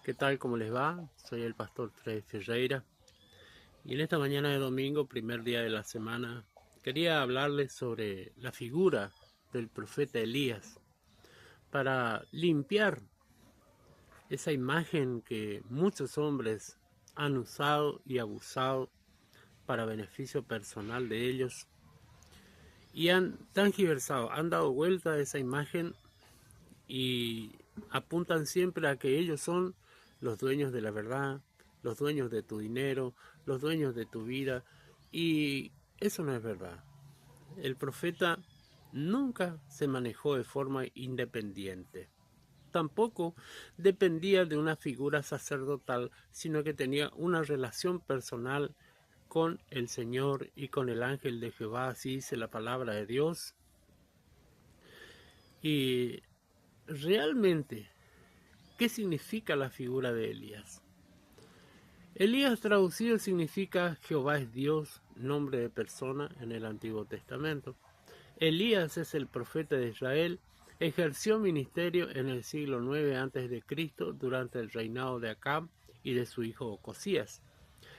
¿Qué tal? ¿Cómo les va? Soy el pastor Fred Ferreira y en esta mañana de domingo, primer día de la semana, quería hablarles sobre la figura del profeta Elías para limpiar esa imagen que muchos hombres han usado y abusado para beneficio personal de ellos y han tergiversado, han dado vuelta a esa imagen y apuntan siempre a que ellos son los dueños de la verdad, los dueños de tu dinero, los dueños de tu vida, y eso no es verdad. El profeta nunca se manejó de forma independiente. Tampoco dependía de una figura sacerdotal, sino que tenía una relación personal con el Señor y con el ángel de Jehová, así dice la palabra de Dios. Y realmente, ¿qué significa la figura de Elías? Elías traducido significa Jehová es Dios, nombre de persona en el Antiguo Testamento. Elías es el profeta de Israel, ejerció ministerio en el siglo IX a.C. durante el reinado de Acab y de su hijo Ocosías.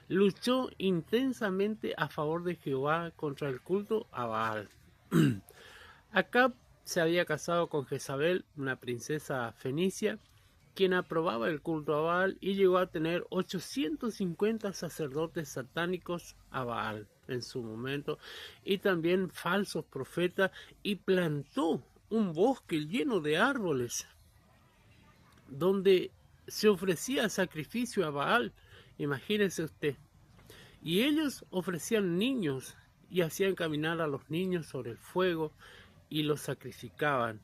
Luchó intensamente a favor de Jehová contra el culto a Baal. Acab se había casado con Jezabel, una princesa fenicia, quien aprobaba el culto a Baal y llegó a tener 850 sacerdotes satánicos a Baal en su momento, y también falsos profetas, y plantó un bosque lleno de árboles donde se ofrecía sacrificio a Baal, imagínese usted, y ellos ofrecían niños y hacían caminar a los niños sobre el fuego y los sacrificaban.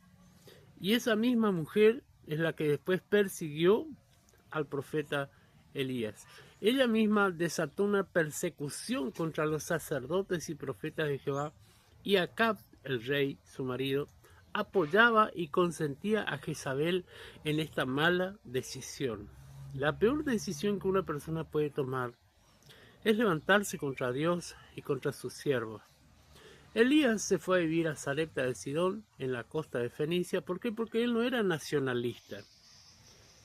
Y esa misma mujer es la que después persiguió al profeta Elías. Ella misma desató una persecución contra los sacerdotes y profetas de Jehová, y Acab, el rey, su marido, apoyaba y consentía a Jezabel en esta mala decisión. La peor decisión que una persona puede tomar es levantarse contra Dios y contra sus siervos. Elías se fue a vivir a Sarepta de Sidón, en la costa de Fenicia. ¿Por qué? Porque él no era nacionalista.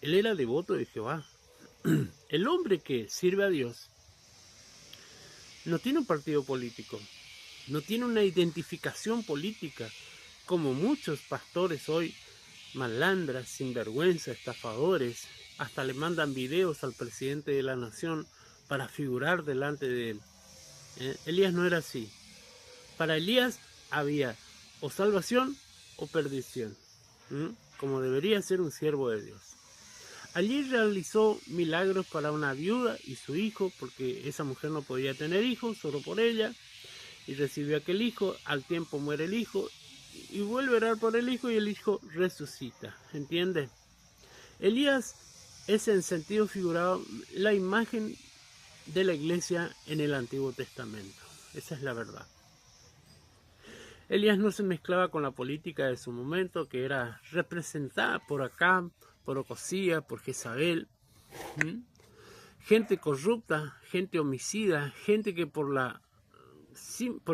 Él era devoto de Jehová. El hombre que sirve a Dios no tiene un partido político, no tiene una identificación política, como muchos pastores hoy, malandras, sinvergüenza, estafadores, hasta le mandan videos al presidente de la nación para figurar delante de él. Elías no era así. Para Elías había o salvación o perdición, como debería ser un siervo de Dios. Allí realizó milagros para una viuda y su hijo, porque esa mujer no podía tener hijos, solo por ella, y recibió aquel hijo. Al tiempo muere el hijo, y vuelve a orar por el hijo, y el hijo resucita, ¿entiende? Elías es en sentido figurado la imagen de la iglesia en el Antiguo Testamento. Esa es la verdad. Elías no se mezclaba con la política de su momento, que era representada por Acab, por Ocosías, por Jezabel. Gente corrupta, gente homicida, gente que por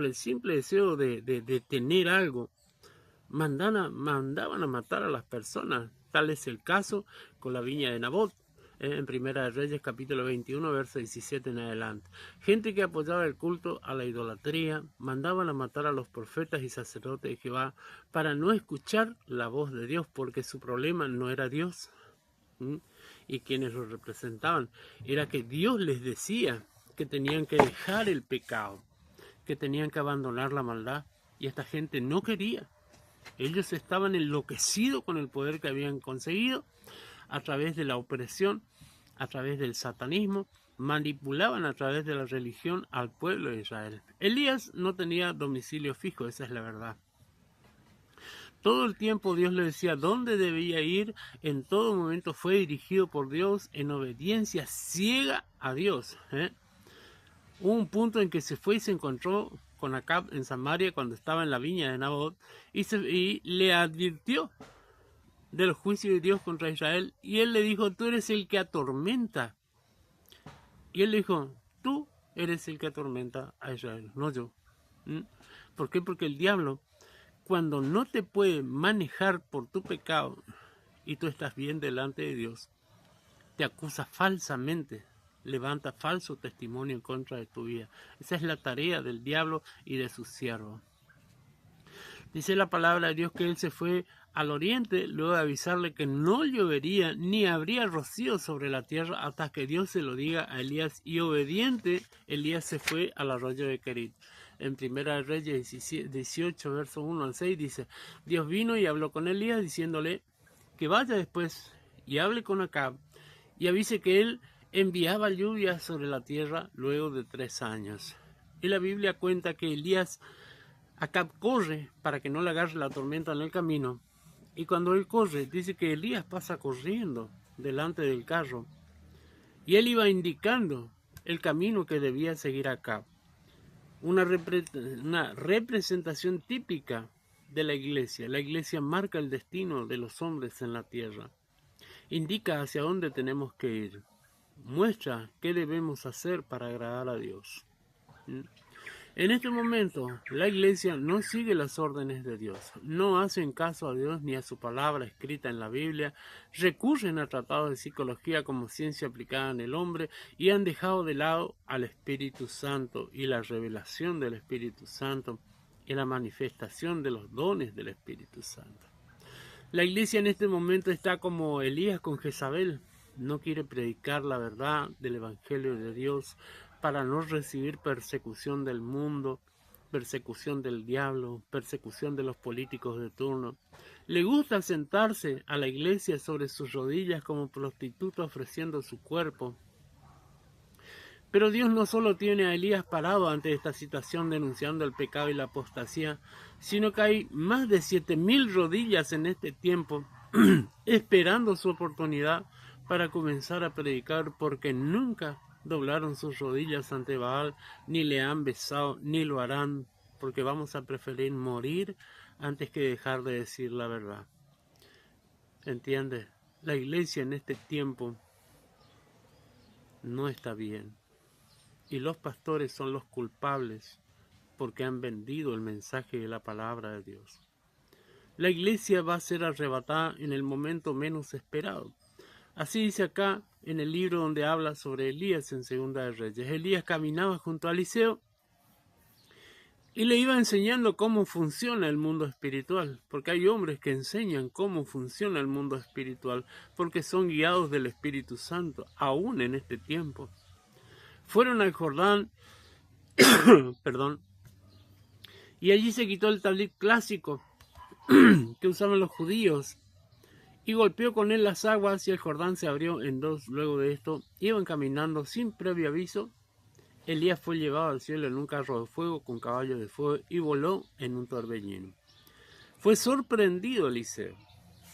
el simple deseo de tener algo, mandaban a matar a las personas. Tal es el caso con la viña de Nabot, en Primera de Reyes capítulo 21, verso 17 en adelante. Gente que apoyaba el culto a la idolatría, mandaban a matar a los profetas y sacerdotes de Jehová para no escuchar la voz de Dios, porque su problema no era Dios. Y quienes lo representaban, era que Dios les decía que tenían que dejar el pecado, que tenían que abandonar la maldad, y esta gente no quería. Ellos estaban enloquecidos con el poder que habían conseguido a través de la opresión, a través del satanismo, manipulaban a través de la religión al pueblo de Israel. Elías no tenía domicilio fijo, esa es la verdad. Todo el tiempo Dios le decía dónde debía ir, en todo momento fue dirigido por Dios en obediencia ciega a Dios. Hubo un punto en que se fue y se encontró con Acab en Samaria cuando estaba en la viña de Nabot y le advirtió del juicio de Dios contra Israel, y él le dijo: tú eres el que atormenta. Y él le dijo: tú eres el que atormenta a Israel, no yo. ¿Por qué? Porque el diablo, cuando no te puede manejar por tu pecado y tú estás bien delante de Dios, te acusa falsamente, levanta falso testimonio en contra de tu vida. Esa es la tarea del diablo y de sus siervos. Dice la palabra de Dios que él se fue al oriente luego de avisarle que no llovería ni habría rocío sobre la tierra hasta que Dios se lo diga a Elías, y obediente Elías se fue al arroyo de Querit. En Primera de Reyes 18, verso 1 al 6 dice: Dios vino y habló con Elías diciéndole que vaya después y hable con Acab y avise que él enviaba lluvia sobre la tierra luego de 3 años. Y la Biblia cuenta que Acab corre para que no le agarre la tormenta en el camino. Y cuando él corre, dice que Elías pasa corriendo delante del carro. Y él iba indicando el camino que debía seguir Acab. Una representación típica de la iglesia. La iglesia marca el destino de los hombres en la tierra. Indica hacia dónde tenemos que ir. Muestra qué debemos hacer para agradar a Dios. En este momento, la iglesia no sigue las órdenes de Dios, no hacen caso a Dios ni a su palabra escrita en la Biblia, recurren a tratados de psicología como ciencia aplicada en el hombre y han dejado de lado al Espíritu Santo y la revelación del Espíritu Santo y la manifestación de los dones del Espíritu Santo. La iglesia en este momento está como Elías con Jezabel, no quiere predicar la verdad del Evangelio de Dios, para no recibir persecución del mundo, persecución del diablo, persecución de los políticos de turno. Le gusta sentarse a la iglesia sobre sus rodillas como prostituta ofreciendo su cuerpo. Pero Dios no solo tiene a Elías parado ante esta situación denunciando el pecado y la apostasía, sino que hay más de 7.000 rodillas en este tiempo esperando su oportunidad para comenzar a predicar, porque nunca doblaron sus rodillas ante Baal, ni le han besado, ni lo harán, porque vamos a preferir morir antes que dejar de decir la verdad. ¿Entiendes? La iglesia en este tiempo no está bien. Y los pastores son los culpables porque han vendido el mensaje de la palabra de Dios. La iglesia va a ser arrebatada en el momento menos esperado. Así dice acá en el libro donde habla sobre Elías en Segunda de Reyes. Elías caminaba junto a Eliseo y le iba enseñando cómo funciona el mundo espiritual, porque hay hombres que enseñan cómo funciona el mundo espiritual, porque son guiados del Espíritu Santo, aún en este tiempo. Fueron al Jordán, perdón, y allí se quitó el talit clásico que usaban los judíos, y golpeó con él las aguas, y el Jordán se abrió en dos. Luego de esto, iban caminando sin previo aviso. Elías fue llevado al cielo en un carro de fuego con caballos de fuego y voló en un torbellino. Fue sorprendido Eliseo.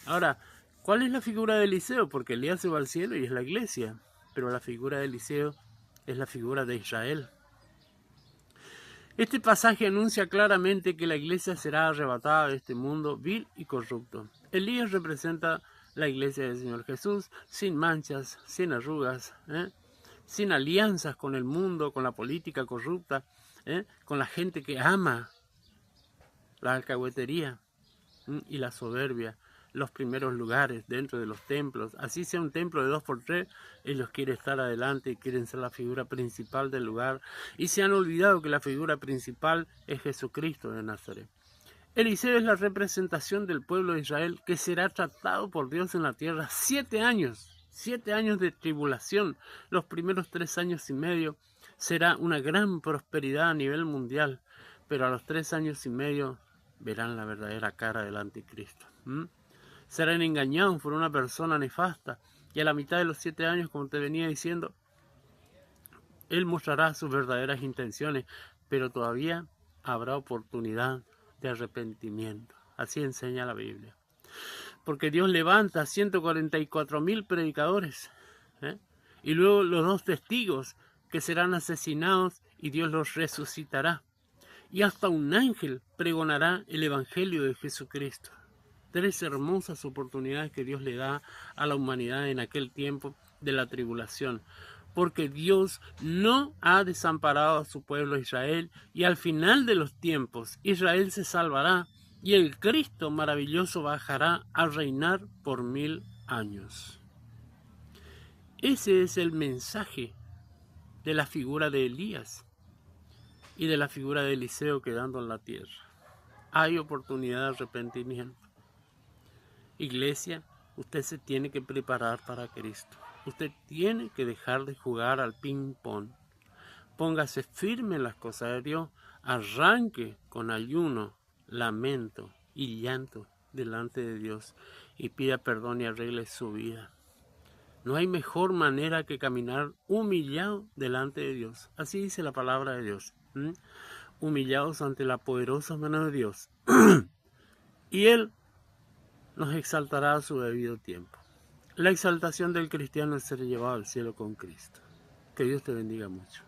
Ahora, ¿cuál es la figura de Eliseo? Porque Elías se va al cielo y es la iglesia, pero la figura de Eliseo es la figura de Israel. Este pasaje anuncia claramente que la iglesia será arrebatada de este mundo vil y corrupto. Elías representa la iglesia del Señor Jesús, sin manchas, sin arrugas, sin alianzas con el mundo, con la política corrupta, con la gente que ama la alcahuetería y la soberbia, los primeros lugares dentro de los templos. Así sea un templo de 2x3, ellos quieren estar adelante y quieren ser la figura principal del lugar, y se han olvidado que la figura principal es Jesucristo de Nazaret. Eliseo es la representación del pueblo de Israel que será tratado por Dios en la tierra 7 años. 7 años de tribulación. Los primeros 3 años y medio será una gran prosperidad a nivel mundial, pero a los 3 años y medio verán la verdadera cara del anticristo. Serán engañados por una persona nefasta, y a la mitad de los 7 años, como te venía diciendo, él mostrará sus verdaderas intenciones, pero todavía habrá oportunidad de arrepentimiento. Así enseña la Biblia. Porque Dios levanta 144.000 predicadores, y luego los 2 testigos que serán asesinados y Dios los resucitará. Y hasta un ángel pregonará el Evangelio de Jesucristo. 3 hermosas oportunidades que Dios le da a la humanidad en aquel tiempo de la tribulación. Porque Dios no ha desamparado a su pueblo Israel, y al final de los tiempos Israel se salvará y el Cristo maravilloso bajará a reinar por 1000 años. Ese es el mensaje de la figura de Elías y de la figura de Eliseo quedando en la tierra. Hay oportunidad de arrepentimiento. Iglesia, usted se tiene que preparar para Cristo. Usted tiene que dejar de jugar al ping-pong. Póngase firme en las cosas de Dios. Arranque con ayuno, lamento y llanto delante de Dios y pida perdón y arregle su vida. No hay mejor manera que caminar humillado delante de Dios. Así dice la palabra de Dios. Humillados ante la poderosa mano de Dios. Y Él nos exaltará a su debido tiempo. La exaltación del cristiano es ser llevado al cielo con Cristo. Que Dios te bendiga mucho.